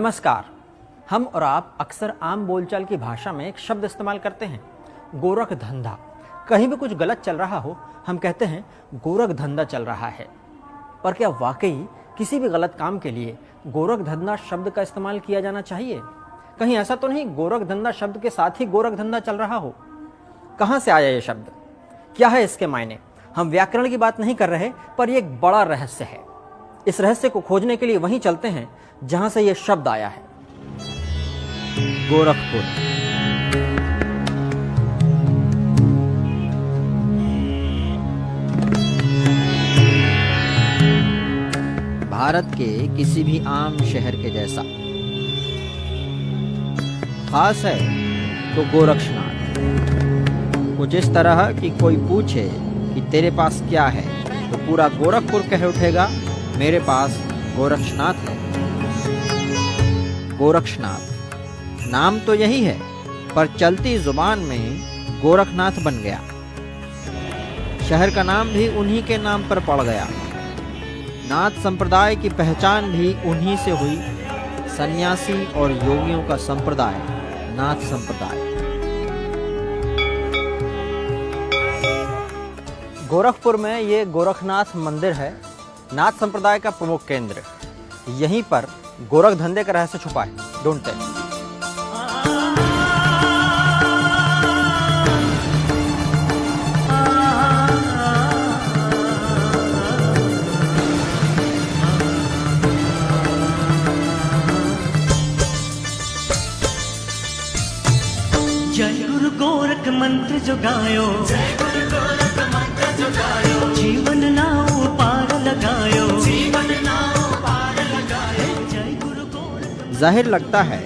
नमस्कार। हम और आप अक्सर आम बोलचाल की भाषा में एक शब्द इस्तेमाल करते हैं, गोरख धंधा। कहीं भी कुछ गलत चल रहा हो, हम कहते हैं गोरख धंधा चल रहा है। पर क्या वाकई किसी भी गलत काम के लिए गोरख धंधा शब्द का इस्तेमाल किया जाना चाहिए? कहीं ऐसा तो नहीं गोरख धंधा शब्द के साथ ही गोरख धंधा चल रहा हो? कहाँ से आया ये शब्द? क्या है इसके मायने? हम व्याकरण की बात नहीं कर रहे, पर यह एक बड़ा रहस्य है। इस रहस्य को खोजने के लिए वहीं चलते हैं जहां से यह शब्द आया है, गोरखपुर। भारत के किसी भी आम शहर के जैसा खास है तो गोरक्षनाथ। कुछ इस तरह कि कोई पूछे कि तेरे पास क्या है, तो पूरा गोरखपुर कह उठेगा मेरे पास गोरक्षनाथ है। गोरक्षनाथ नाम तो यही है, पर चलती जुबान में गोरखनाथ बन गया। शहर का नाम भी उन्हीं के नाम पर पड़ गया। नाथ संप्रदाय की पहचान भी उन्हीं से हुई। सन्यासी और योगियों का संप्रदाय नाथ संप्रदाय। गोरखपुर में ये गोरखनाथ मंदिर है, नाथ संप्रदाय का प्रमुख केंद्र। यहीं पर गोरख धंधे का रहस्य छुपा है। ढूंढते हैं। जय गुरु गोरख मंत्र जो गायो, जय गुरु गोरख मंत्र जो गायो, जीवन नाउ पार लगायो, जीवन नाउ पार लगायो, जय गुरु गोरख। जाहिर लगता है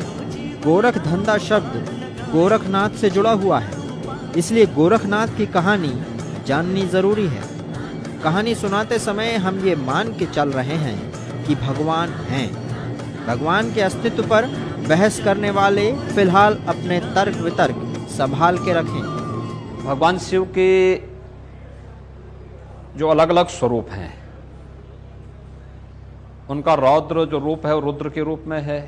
गोरख धंधा शब्द गोरखनाथ से जुड़ा हुआ है, इसलिए गोरखनाथ की कहानी जाननी जरूरी है। कहानी सुनाते समय हम ये मान के चल रहे हैं कि भगवान हैं। भगवान के अस्तित्व पर बहस करने वाले फिलहाल अपने तर्क वितर्क संभाल के रखें। भगवान शिव के जो अलग अलग स्वरूप हैं, उनका रौद्र जो रूप है वो रुद्र के रूप में है,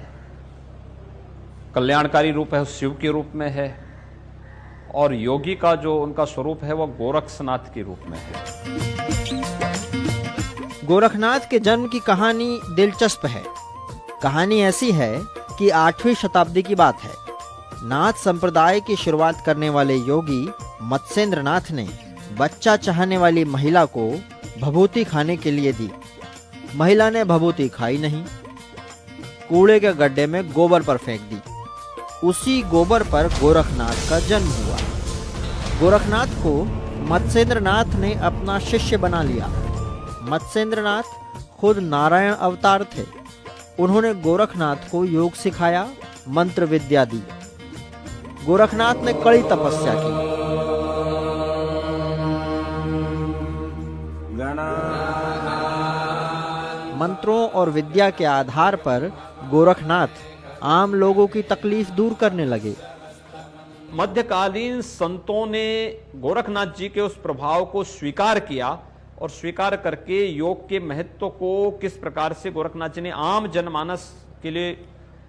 कल्याणकारी रूप है वो शिव के रूप में है, और योगी का जो उनका स्वरूप है वो गोरक्षनाथ के रूप में है। गोरखनाथ के जन्म की कहानी दिलचस्प है। कहानी ऐसी है कि 8वीं शताब्दी की बात है। नाथ संप्रदाय की शुरुआत करने वाले योगी मत्स्येंद्र नाथ ने बच्चा चाहने वाली महिला को भभूति खाने के लिए दी। महिला ने भभूति खाई नहीं, कूड़े के गड्ढे में गोबर पर फेंक दी। उसी गोबर पर गोरखनाथ का जन्म हुआ। गोरखनाथ को मत्स्येंद्र नाथ ने अपना शिष्य बना लिया। मत्स्येंद्र नाथ खुद नारायण अवतार थे। उन्होंने गोरखनाथ को योग सिखाया, मंत्र विद्या दी। गोरखनाथ ने कड़ी तपस्या की। मंत्रों और विद्या के आधार पर गोरखनाथ आम लोगों की तकलीफ दूर करने लगे। मध्यकालीन संतों ने गोरखनाथ जी के उस प्रभाव को स्वीकार किया, और स्वीकार करके योग के महत्व को किस प्रकार से गोरखनाथ जी ने आम जनमानस के लिए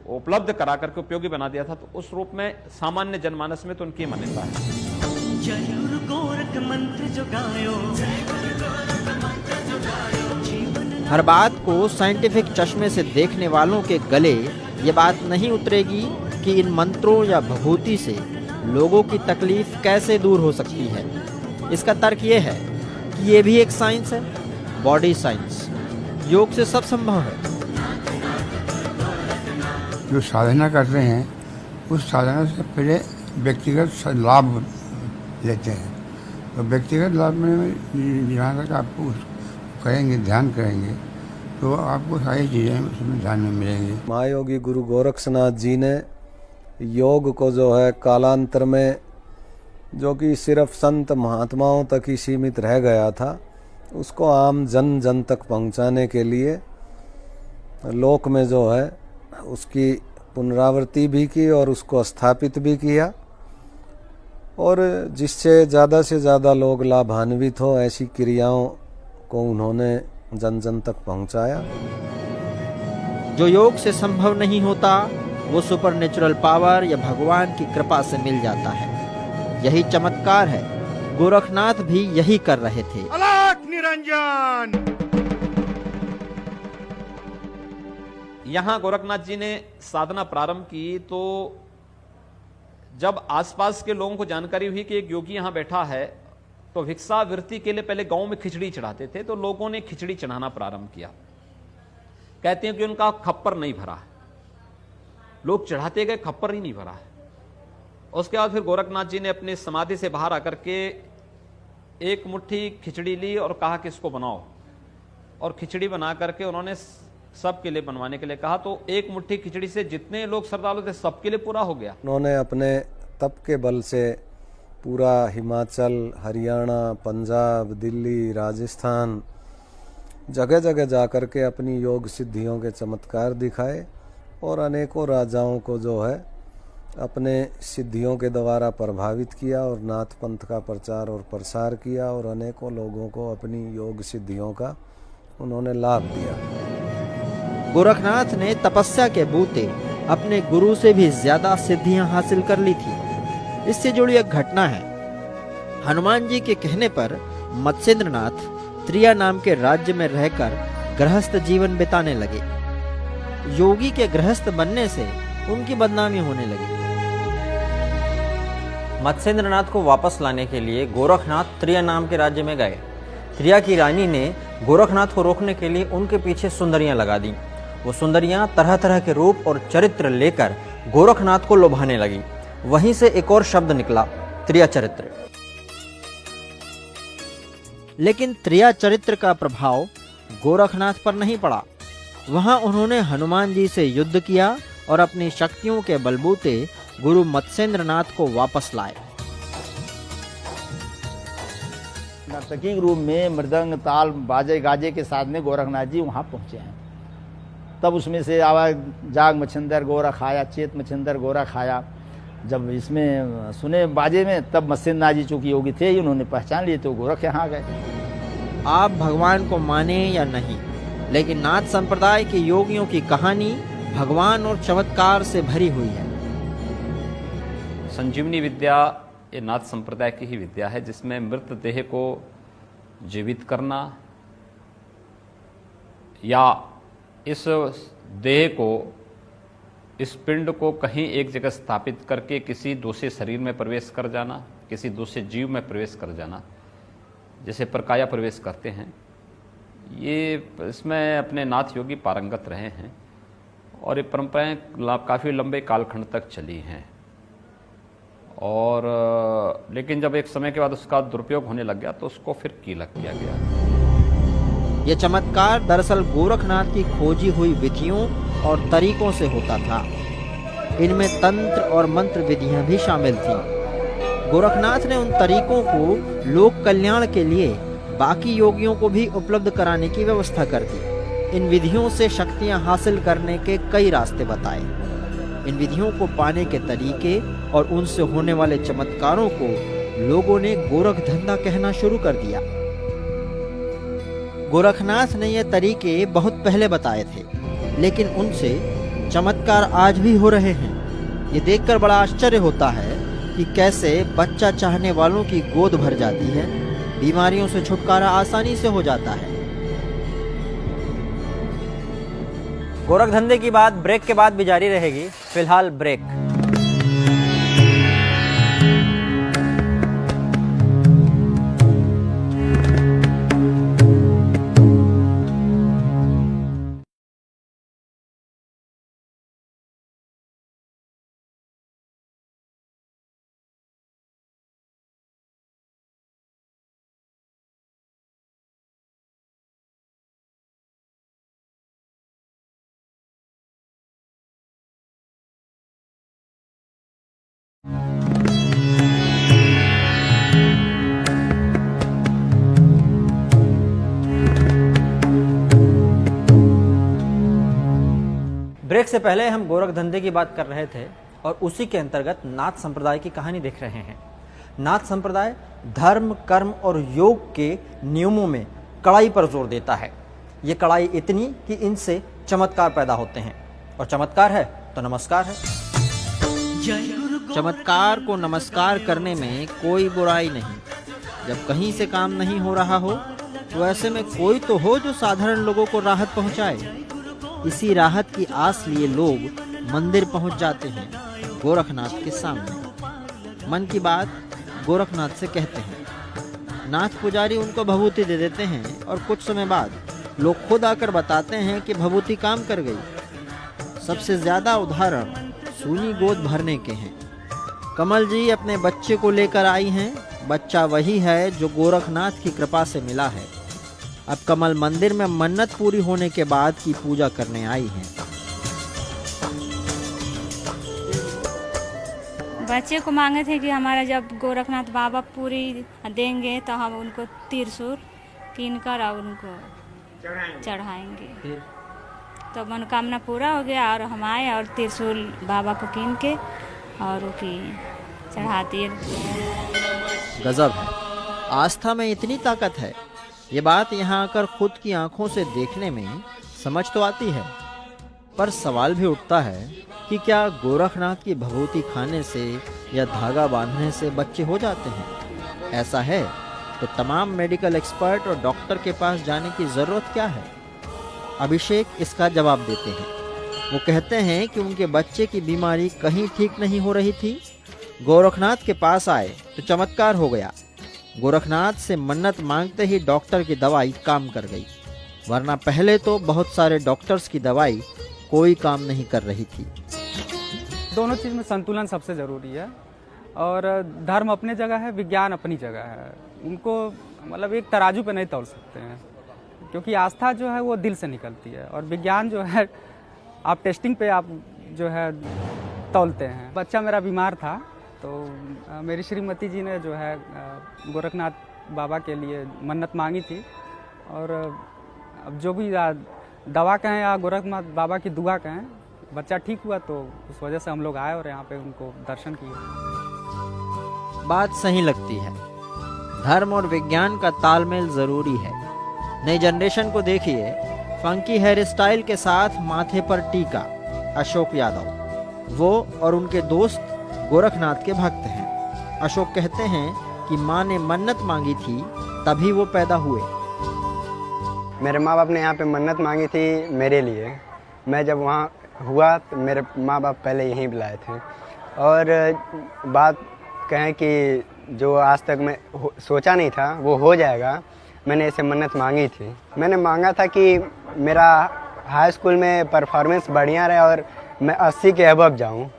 उपलब्ध करा करके उपयोगी बना दिया था, तो उस रूप में सामान्य जनमानस में तो उनकी मान्यता है। जय गुरु गोरख मंत्र जो गायो, जय गुरु गोरख मंत्र जो गायो, जीवन। हर बात को साइंटिफिक चश्मे से देखने वालों के गले ये बात नहीं उतरेगी कि इन मंत्रों या भभूति से लोगों की तकलीफ कैसे दूर हो सकती है। इसका तर्क ये है कि ये भी एक साइंस है, बॉडी साइंस। योग से सब संभव है। जो साधना करते हैं उस साधना से पहले व्यक्तिगत लाभ लेते हैं। तो व्यक्तिगत लाभ में जहाँ तक आपको करेंगे, ध्यान करेंगे, तो आपको सारी चीज़ें उसमें ध्यान में मिलेंगी। महायोगी गुरु गोरक्षनाथ जी ने योग को जो है कालांतर में, जो कि सिर्फ संत महात्माओं तक ही सीमित रह गया था, उसको आम जन जन तक पहुंचाने के लिए लोक में जो है उसकी पुनरावृत्ति भी की और उसको स्थापित भी किया, और जिससे ज़्यादा से ज़्यादा लोग लाभान्वित हो ऐसी क्रियाओं को उन्होंने जन जन तक पहुंचाया। जो योग से संभव नहीं होता वो सुपरनेचुरल पावर या भगवान की कृपा से मिल जाता है। यही चमत्कार है। गोरखनाथ भी यही कर रहे थे। अलख निरंजन। यहां गोरखनाथ जी ने साधना प्रारंभ की तो जब आसपास के लोगों को जानकारी हुई कि एक योगी यहां बैठा है तो भिक्षावृत्ति के लिए पहले गांव में खिचड़ी चढ़ाते थे, तो लोगों ने खिचड़ी चढ़ाना प्रारंभ किया। कहते हैं कि उनका खप्पर नहीं भरा, लोग चढ़ाते गए, खप्पर ही नहीं भरा है। उसके बाद फिर गोरखनाथ जी ने अपनी समाधि से बाहर आकर के एक मुट्ठी खिचड़ी ली और कहा कि इसको बनाओ, और खिचड़ी बना करके उन्होंने सबके लिए बनवाने के लिए कहा। तो एक मुट्ठी खिचड़ी से जितने लोग श्रद्धालु थे सबके लिए पूरा हो गया। उन्होंने अपने तप के बल से पूरा हिमाचल, हरियाणा, पंजाब, दिल्ली, राजस्थान जगह जगह जाकर के अपनी योग सिद्धियों के चमत्कार दिखाए और अनेकों राजाओं को जो है अपने सिद्धियों के द्वारा प्रभावित किया और नाथ पंथ का प्रचार और प्रसार किया और अनेकों लोगों को अपनी योग सिद्धियों का उन्होंने लाभ दिया। गोरखनाथ ने तपस्या के बूते अपने गुरु से भी ज्यादा सिद्धियां हासिल कर ली थी। इससे जुड़ी एक घटना है। हनुमान जी के कहने पर मत्स्येंद्रनाथ त्रिया नाम के राज्य में रहकर गृहस्थ जीवन बिताने लगे। योगी के गृहस्थ बनने से उनकी बदनामी होने लगी। मत्स्येंद्रनाथ को वापस लाने के लिए गोरखनाथ त्रिया नाम के राज्य में गए। त्रिया की रानी ने गोरखनाथ को रोकने के लिए उनके पीछे सुंदरियां लगा दी। वो सुंदरियां तरह तरह के रूप और चरित्र लेकर गोरखनाथ को लुभाने लगी। वहीं से एक और शब्द निकला, त्रिया चरित्र। लेकिन त्रिया चरित्र का प्रभाव गोरखनाथ पर नहीं पड़ा। वहां उन्होंने हनुमान जी से युद्ध किया और अपनी शक्तियों के बलबूते गुरु मत्स्येंद्रनाथ को वापस लाए। नर्तकी रूप में मृदंग, ताल, बाजे गाजे के साथ में गोरखनाथ जी वहाँ पहुँचे हैं। तब उसमें से आवाज जाग मच्छिंदर गोरख आया, चेत मच्छिंदर गोरख आया। जब इसमें सुने बाजे में तब मत्स्येंद्रनाथ जी चूंकि योगी थे, उन्होंने पहचान लिए तो गोरख यहाँ गए। आप भगवान को माने या नहीं, लेकिन नाथ संप्रदाय के योगियों की कहानी भगवान और चमत्कार से भरी हुई है। संजीवनी विद्या ये नाथ संप्रदाय की ही विद्या है, जिसमें मृत देह को जीवित करना या इस देह को, इस पिंड को कहीं एक जगह स्थापित करके किसी दूसरे शरीर में प्रवेश कर जाना, किसी दूसरे जीव में प्रवेश कर जाना, जैसे प्रकाया प्रवेश करते हैं, ये इसमें अपने नाथ योगी पारंगत रहे हैं और ये परंपराएं काफ़ी लंबे कालखंड तक चली हैं। और लेकिन जब एक समय के बाद उसका दुरुपयोग होने लग गया तो उसको फिर कीलक किया गया। ये चमत्कार दरअसल गोरखनाथ की खोजी हुई विधियों और तरीकों से होता था। इनमें तंत्र और मंत्र विधियां भी शामिल थीं। गोरखनाथ ने उन तरीकों को लोक कल्याण के लिए बाकी योगियों को भी उपलब्ध कराने की व्यवस्था कर दी। इन विधियों से शक्तियां हासिल करने के कई रास्ते बताए। इन विधियों को पाने के तरीके और उनसे होने वाले चमत्कारों को लोगों ने गोरख धंधा कहना शुरू कर दिया। गोरखनाथ ने ये तरीके बहुत पहले बताए थे, लेकिन उनसे चमत्कार आज भी हो रहे हैं। ये देखकर बड़ा आश्चर्य होता है कि कैसे बच्चा चाहने वालों की गोद भर जाती है, बीमारियों से छुटकारा आसानी से हो जाता है। गोरख धंधे की बात ब्रेक के बाद भी जारी रहेगी। फिलहाल ब्रेक। ब्रेक से पहले हम गोरख धंधे की बात कर रहे थे और उसी के अंतर्गत नाथ संप्रदाय की कहानी देख रहे हैं। नाथ संप्रदाय धर्म, कर्म और योग के नियमों में कड़ाई पर जोर देता है। ये कड़ाई इतनी कि इनसे चमत्कार पैदा होते हैं, और चमत्कार है तो नमस्कार है। जय गुरु चमत्कार को नमस्कार करने में कोई बुराई नहीं। जब कहीं से काम नहीं हो रहा हो तो ऐसे में कोई तो हो जो साधारण लोगों को राहत पहुंचाए। इसी राहत की आस लिए लोग मंदिर पहुंच जाते हैं गोरखनाथ के सामने। मन की बात गोरखनाथ से कहते हैं। नाथ पुजारी उनको भभूति दे देते हैं और कुछ समय बाद लोग खुद आकर बताते हैं कि भभूति काम कर गई। सबसे ज्यादा उदाहरण सूनी गोद भरने के हैं। कमल जी अपने बच्चे को लेकर आई हैं। बच्चा वही है जो गोरखनाथ की कृपा से मिला है। अब कमल मंदिर में मन्नत पूरी होने के बाद की पूजा करने आई हैं। बच्चे को मांगे थे कि हमारा जब गोरखनाथ बाबा पूरी देंगे तो हम उनको त्रिशूल कीन कर और उनको चढ़ाएंगे। तो मनोकामना पूरा हो गया और हम आए और त्रिशूल बाबा को कीन के और उसकी चढ़ा दिए। गजब है, आस्था में इतनी ताकत है। ये बात यहाँ आकर खुद की आंखों से देखने में समझ तो आती है, पर सवाल भी उठता है कि क्या गोरखनाथ की भभूति खाने से या धागा बांधने से बच्चे हो जाते हैं? ऐसा है तो तमाम मेडिकल एक्सपर्ट और डॉक्टर के पास जाने की ज़रूरत क्या है? अभिषेक इसका जवाब देते हैं। वो कहते हैं कि उनके बच्चे की बीमारी कहीं ठीक नहीं हो रही थी। गोरखनाथ के पास आए तो चमत्कार हो गया। गोरखनाथ से मन्नत मांगते ही डॉक्टर की दवाई काम कर गई, वरना पहले तो बहुत सारे डॉक्टर्स की दवाई कोई काम नहीं कर रही थी। दोनों चीज़ में संतुलन सबसे ज़रूरी है, और धर्म अपनी जगह है, विज्ञान अपनी जगह है। उनको मतलब एक तराजू पे नहीं तौल सकते हैं, क्योंकि आस्था जो है वो दिल से निकलती है, और विज्ञान जो है आप टेस्टिंग पे आप जो है तौलते हैं। बच्चा मेरा बीमार था तो मेरी श्रीमती जी ने जो है गोरखनाथ बाबा के लिए मन्नत मांगी थी, और अब जो भी दवा कहें या गोरखनाथ बाबा की दुआ कहें, बच्चा ठीक हुआ। तो उस वजह से हम लोग आए और यहाँ पे उनको दर्शन किए। बात सही लगती है, धर्म और विज्ञान का तालमेल जरूरी है। नई जनरेशन को देखिए, फंकी हेयर स्टाइल के साथ माथे पर टीका। अशोक यादव वो और उनके दोस्त गोरखनाथ के भक्त हैं। अशोक कहते हैं कि माँ ने मन्नत मांगी थी तभी वो पैदा हुए। मेरे माँ बाप ने यहाँ पे मन्नत मांगी थी मेरे लिए। मैं जब वहाँ हुआ तो मेरे माँ बाप पहले यहीं बुलाए थे, और बात कहें कि जो आज तक मैं सोचा नहीं था वो हो जाएगा। मैंने ऐसे मन्नत मांगी थी। मैंने मांगा था कि मेरा हाई स्कूल में परफॉर्मेंस बढ़िया रहे और मैं 80 के अबव जाऊँ।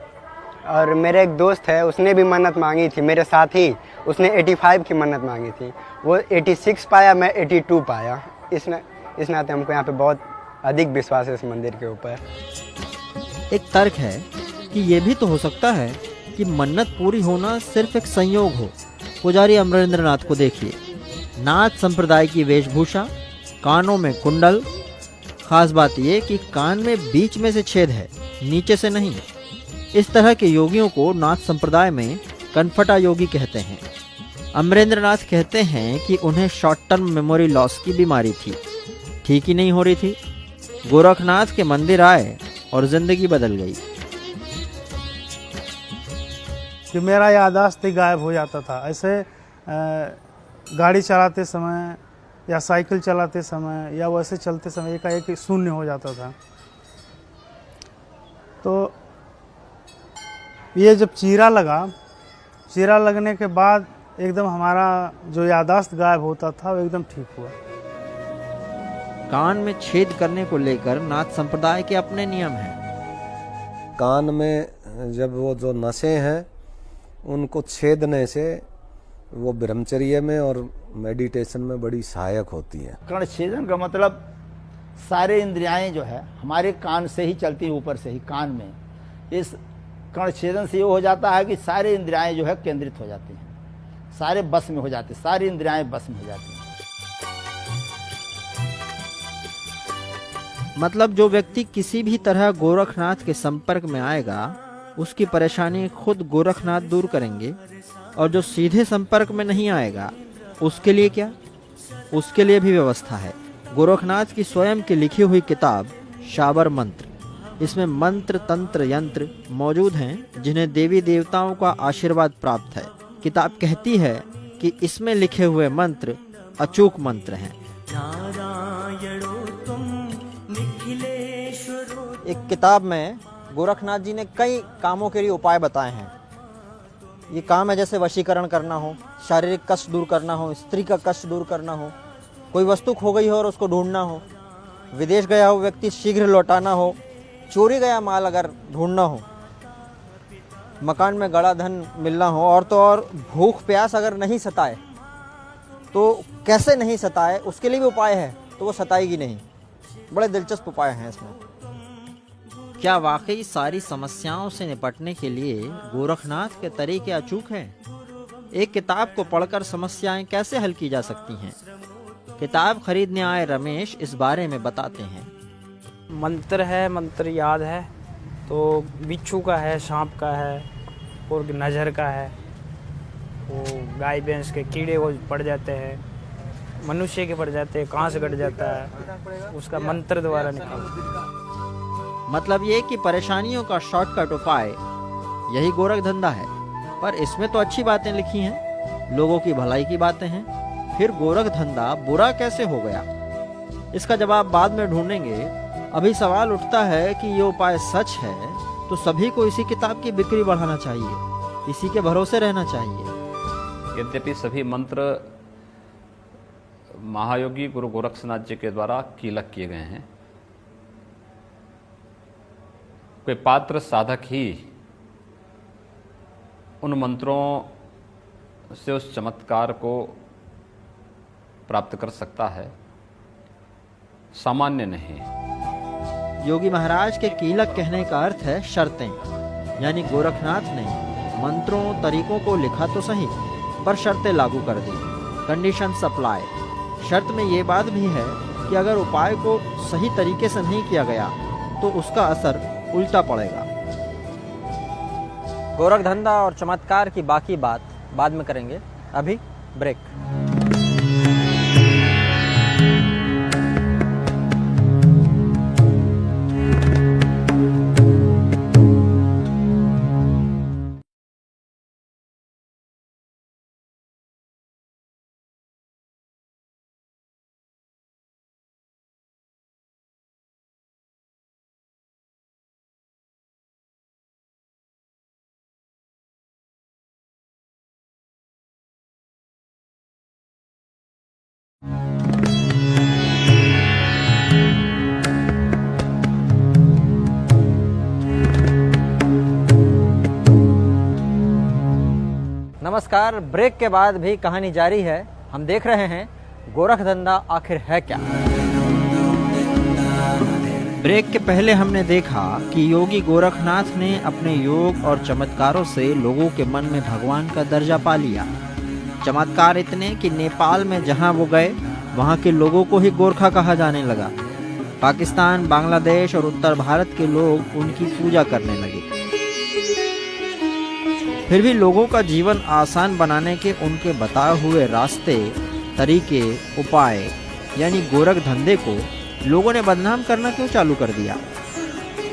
और मेरे एक दोस्त है, उसने भी मन्नत मांगी थी मेरे साथ ही। उसने 85 की मन्नत मांगी थी, वो 86 पाया, मैं 82 पाया। इस नाते हमको यहाँ पे बहुत अधिक विश्वास है इस मंदिर के ऊपर। एक तर्क है कि ये भी तो हो सकता है कि मन्नत पूरी होना सिर्फ एक संयोग हो। पुजारी अमरेंद्र नाथ को देखिए, नाथ संप्रदाय की वेशभूषा, कानों में कुंडल। खास बात यह कि कान में बीच में से छेद है, नीचे से नहीं। इस तरह के योगियों को नाथ संप्रदाय में कनफटा योगी कहते हैं। अमरेंद्र नाथ कहते हैं कि उन्हें शॉर्ट टर्म मेमोरी लॉस की बीमारी थी, ठीक ही नहीं हो रही थी। गोरखनाथ के मंदिर आए और जिंदगी बदल गई। कि मेरा याददाश्त ही गायब हो जाता था। ऐसे गाड़ी चलाते समय या साइकिल चलाते समय या वैसे चलते समय एकाएक शून्य हो जाता था। तो ये जब चीरा लगा, चीरा लगने के बाद एकदम हमारा जो याददाश्त गायब होता था वो एकदम ठीक हुआ। कान में छेद करने को लेकर नाथ संप्रदाय के अपने नियम हैं। कान में जब वो जो नसें हैं उनको छेदने से वो ब्रह्मचर्य में और मेडिटेशन में बड़ी सहायक होती है। कर्ण छेदन का मतलब सारे इंद्रियाएं जो है हमारे कान से ही चलती हैं, ऊपर से ही कान में। इस कर्ण छेदन से ये हो जाता है कि सारे इंद्रियाएं जो है केंद्रित हो जाती हैं, सारे बस में हो जाते हैं, सारी इंद्रियाएं बस में हो जाती हैं। मतलब जो व्यक्ति किसी भी तरह गोरखनाथ के संपर्क में आएगा उसकी परेशानी खुद गोरखनाथ दूर करेंगे, और जो सीधे संपर्क में नहीं आएगा उसके लिए क्या? उसके लिए भी व्यवस्था है। गोरखनाथ की स्वयं की लिखी हुई किताब शाबर मंत्र। इसमें मंत्र, तंत्र, यंत्र मौजूद हैं जिन्हें देवी देवताओं का आशीर्वाद प्राप्त है। किताब कहती है कि इसमें लिखे हुए मंत्र अचूक मंत्र हैं। एक किताब में गोरखनाथ जी ने कई कामों के लिए उपाय बताए हैं। ये काम है जैसे वशीकरण करना हो, शारीरिक कष्ट दूर करना हो, स्त्री का कष्ट दूर करना हो, कोई वस्तु खो गई हो और उसको ढूंढना हो, विदेश गया हो व्यक्ति शीघ्र लौटाना हो, चोरी गया माल अगर ढूंढना हो, मकान में गड़ा धन मिलना हो, और तो और भूख प्यास अगर नहीं सताए तो कैसे नहीं सताए उसके लिए भी उपाय है, तो वो सताएगी नहीं। बड़े दिलचस्प उपाय हैं इसमें। क्या वाकई सारी समस्याओं से निपटने के लिए गोरखनाथ के तरीके अचूक हैं? एक किताब को पढ़कर समस्याएं कैसे हल की जा सकती हैं? किताब खरीदने आए रमेश इस बारे में बताते हैं। मंत्र है, मंत्र याद है तो बिच्छू का है, सांप का है और नज़र का है। वो गाय भैंस के कीड़े वो पड़ जाते हैं, मनुष्य के पड़ जाते हैं, कांस कट जाता है, उसका मंत्र द्वारा निकाल। मतलब ये कि परेशानियों का शॉर्टकट उपाय यही गोरख धंधा है। पर इसमें तो अच्छी बातें लिखी हैं, लोगों की भलाई की बातें हैं। फिर गोरख धंधा बुरा कैसे हो गया? इसका जवाब बाद में ढूंढेंगे। अभी सवाल उठता है कि ये उपाय सच है तो सभी को इसी किताब की बिक्री बढ़ाना चाहिए, इसी के भरोसे रहना चाहिए। यद्यपि सभी मंत्र महायोगी गुरु गोरक्षनाथ जी के द्वारा कीलक किए गए हैं, कोई पात्र साधक ही उन मंत्रों से उस चमत्कार को प्राप्त कर सकता है, सामान्य नहीं। योगी महाराज के कीलक कहने का अर्थ है शर्तें, यानी गोरखनाथ ने मंत्रों तरीकों को लिखा तो सही पर शर्तें लागू कर दी। Condition supply. शर्त में ये बात भी है कि अगर उपाय को सही तरीके से नहीं किया गया तो उसका असर उल्टा पड़ेगा। गोरख धंधा और चमत्कार की बाकी बात बाद में करेंगे, अभी ब्रेक। नमस्कार। ब्रेक के बाद भी कहानी जारी है। हम देख रहे हैं गोरख धंधा आखिर है क्या। ब्रेक के पहले हमने देखा कि योगी गोरखनाथ ने अपने योग और चमत्कारों से लोगों के मन में भगवान का दर्जा पा लिया। चमत्कार इतने कि नेपाल में जहां वो गए वहां के लोगों को ही गोरखा कहा जाने लगा। पाकिस्तान, बांग्लादेश और उत्तर भारत के लोग उनकी पूजा करने लगे। फिर भी लोगों का जीवन आसान बनाने के उनके बताए हुए रास्ते, तरीके, उपाय यानी गोरख धंधे को लोगों ने बदनाम करना क्यों चालू कर दिया?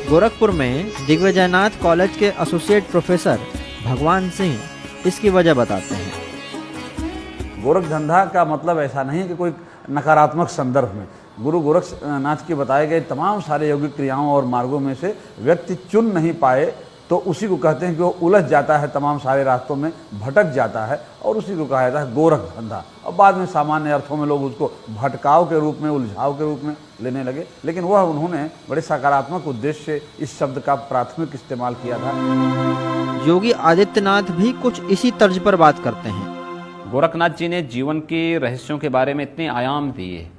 गोरखपुर में दिग्विजयनाथ कॉलेज के एसोसिएट प्रोफेसर भगवान सिंह इसकी वजह बताते हैं। गोरख धंधा का मतलब ऐसा नहीं कि कोई नकारात्मक संदर्भ में। गुरु गोरखनाथ के बताए गए तमाम सारे यौगिक क्रियाओं और मार्गों में से व्यक्ति चुन नहीं पाए तो उसी को कहते हैं कि वो उलझ जाता है, तमाम सारे रास्तों में भटक जाता है, और उसी को कहा जाता है गोरख धंधा। और बाद में सामान्य अर्थों में लोग उसको भटकाव के रूप में, उलझाव के रूप में लेने लगे, लेकिन वह उन्होंने बड़े सकारात्मक उद्देश्य से इस शब्द का प्राथमिक इस्तेमाल किया था। योगी आदित्यनाथ भी कुछ इसी तर्ज पर बात करते हैं। गोरखनाथ जी ने जीवन के रहस्यों के बारे में इतने आयाम दिए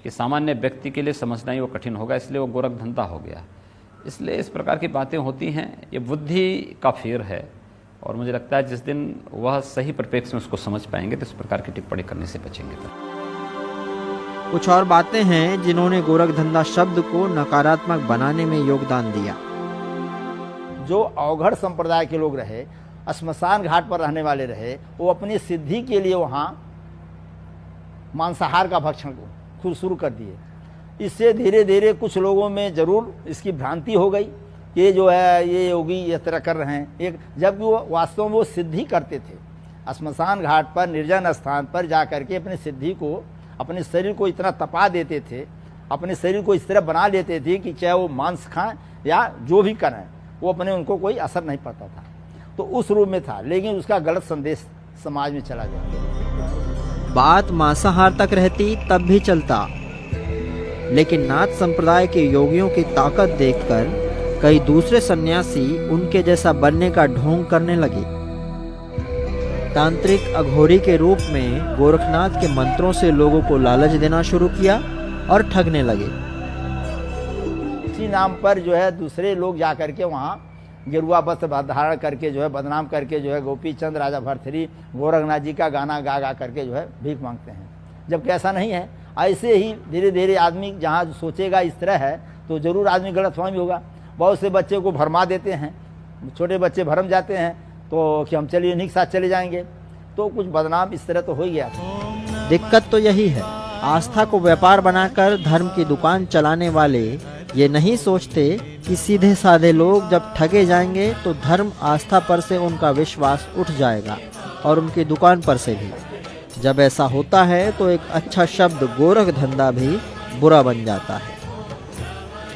कि सामान्य व्यक्ति के लिए समझना ही वो कठिन होगा, इसलिए वो गोरख धंधा हो गया। इसलिए इस प्रकार की बातें होती हैं, ये बुद्धि का फेर है, और मुझे लगता है जिस दिन वह सही परिप्रेक्ष्य में उसको समझ पाएंगे तो इस प्रकार की टिप्पणी करने से बचेंगे। कुछ और बातें हैं जिन्होंने गोरख धंधा शब्द को नकारात्मक बनाने में योगदान दिया। जो अवघड़ संप्रदाय के लोग रहे, श्मशान घाट पर रहने वाले रहे, वो अपनी सिद्धि के लिए वहाँ मांसाहार का भक्षण खुद शुरू कर दिए। इससे धीरे धीरे कुछ लोगों में ज़रूर इसकी भ्रांति हो गई कि जो है ये योगी इस तरह कर रहे हैं, एक जबकि वो वास्तव में वो सिद्धि करते थे। श्मशान घाट पर निर्जन स्थान पर जा करके अपनी सिद्धि को, अपने शरीर को इतना तपा देते थे, अपने शरीर को इस तरह बना लेते थे कि चाहे वो मांस खाएं या जो भी करें वो अपने उनको कोई असर नहीं पड़ता था। तो उस रूप में था, लेकिन उसका गलत संदेश समाज में चला गया। बात मांसाहार तक रहती तब भी चलता, लेकिन नाथ संप्रदाय के योगियों की ताकत देखकर कई दूसरे सन्यासी उनके जैसा बनने का ढोंग करने लगे। तांत्रिक अघोरी के रूप में गोरखनाथ के मंत्रों से लोगों को लालच देना शुरू किया और ठगने लगे। इसी नाम पर जो है दूसरे लोग जा करके वहाँ गेरुआ वस्त्र धारण करके जो है बदनाम करके जो है गोपी चंद राजा भरथरी गोरखनाथ जी का गाना गा गा करके जो है भीख मांगते हैं, जबकि ऐसा नहीं है। ऐसे ही धीरे धीरे आदमी जहाँ सोचेगा इस तरह है तो ज़रूर आदमी गलतफहमी होगा। बहुत से बच्चे को भरमा देते हैं, छोटे बच्चे भरम जाते हैं तो कि हम चलिए इन्हीं के साथ चले जाएंगे, तो कुछ बदनाम इस तरह तो हो ही गया था। दिक्कत तो यही है, आस्था को व्यापार बनाकर धर्म की दुकान चलाने वाले ये नहीं सोचते कि सीधे साधे लोग जब ठगे जाएंगे तो धर्म आस्था पर से उनका विश्वास उठ जाएगा और उनकी दुकान पर से भी। जब ऐसा होता है तो एक अच्छा शब्द गोरख धंधा भी बुरा बन जाता है।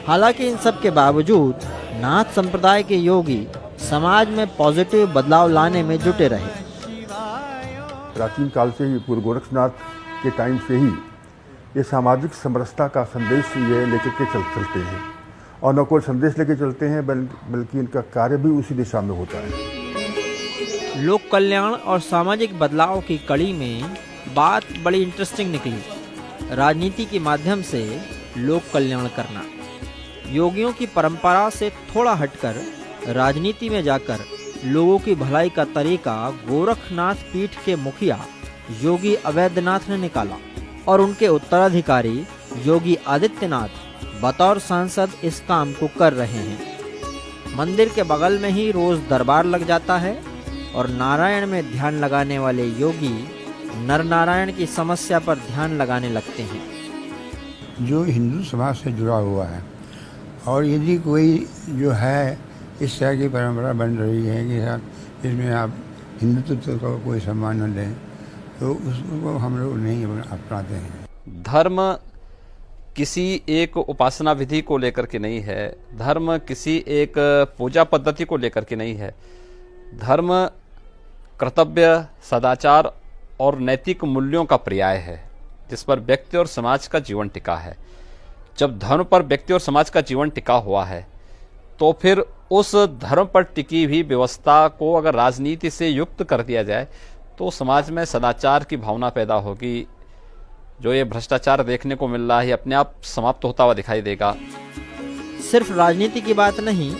हालांकि इन सब के बावजूद नाथ संप्रदाय के योगी समाज में पॉजिटिव बदलाव लाने में जुटे रहे। प्राचीन काल से ही पूर्व गोरखनाथ के टाइम से ही ये सामाजिक समरसता का संदेश ये लेकर के चलते हैं, और न कोई संदेश लेके चलते हैं बल्कि इनका कार्य भी उसी दिशा में होता है। लोक कल्याण और सामाजिक बदलाव की कड़ी में बात बड़ी इंटरेस्टिंग निकली। राजनीति के माध्यम से लोक कल्याण करना, योगियों की परंपरा से थोड़ा हटकर राजनीति में जाकर लोगों की भलाई का तरीका गोरखनाथ पीठ के मुखिया योगी अवैधनाथ ने निकाला और उनके उत्तराधिकारी योगी आदित्यनाथ बतौर सांसद इस काम को कर रहे हैं। मंदिर के बगल में ही रोज दरबार लग जाता है और नारायण में ध्यान लगाने वाले योगी नर नारायण की समस्या पर ध्यान लगाने लगते हैं। जो हिंदू समाज से जुड़ा हुआ है और यदि कोई जो है इस तरह की परंपरा बन रही है कि साहब इसमें आप हिंदुत्व को कोई सम्मान न दें, तो उसको हम लोग नहीं अपनाते हैं। धर्म किसी एक उपासना विधि को लेकर के नहीं है, धर्म किसी एक पूजा पद्धति को लेकर के नहीं है। धर्म कर्तव्य, सदाचार और नैतिक मूल्यों का पर्याय है जिस पर व्यक्ति और समाज का जीवन टिका है। जब धर्म पर व्यक्ति और समाज का जीवन टिका हुआ है तो फिर उस धर्म पर टिकी हुई व्यवस्था को अगर राजनीति से युक्त कर दिया जाए तो समाज में सदाचार की भावना पैदा होगी। जो ये भ्रष्टाचार देखने को मिल रहा है अपने आप समाप्त होता हुआ दिखाई देगा। सिर्फ राजनीति की बात नहीं,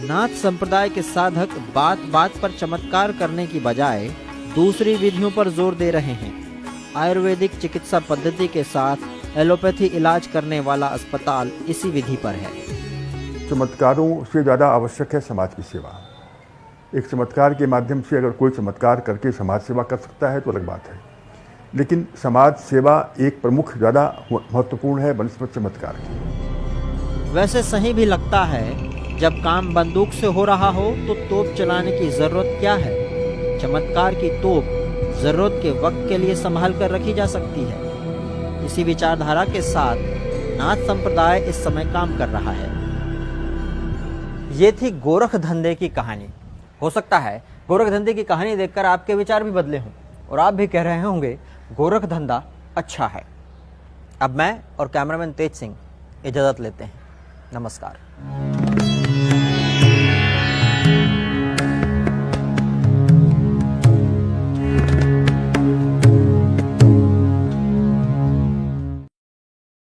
नाथ संप्रदाय के साधक बात बात पर चमत्कार करने की बजाय दूसरी विधियों पर जोर दे रहे हैं। आयुर्वेदिक चिकित्सा पद्धति के साथ एलोपैथी इलाज करने वाला अस्पताल इसी विधि पर है। चमत्कारों से ज़्यादा आवश्यक है समाज की सेवा। एक चमत्कार के माध्यम से अगर कोई चमत्कार करके समाज सेवा कर सकता है तो अलग बात है, लेकिन समाज सेवा एक प्रमुख ज़्यादा महत्वपूर्ण है बनस्पत चमत्कार की। वैसे सही भी लगता है, जब काम बंदूक से हो रहा हो तो तोप चलाने की जरूरत क्या है। चमत्कार की तोप जरूरत के वक्त के लिए संभाल कर रखी जा सकती है। इसी विचारधारा के साथ नाथ संप्रदाय इस समय काम कर रहा है। ये थी गोरख धंधे की कहानी। हो सकता है गोरख धंधे की कहानी देखकर आपके विचार भी बदले हों और आप भी कह रहे होंगे गोरख धंधा अच्छा है। अब मैं और कैमरामैन तेज सिंह इजाज़त लेते हैं। नमस्कार।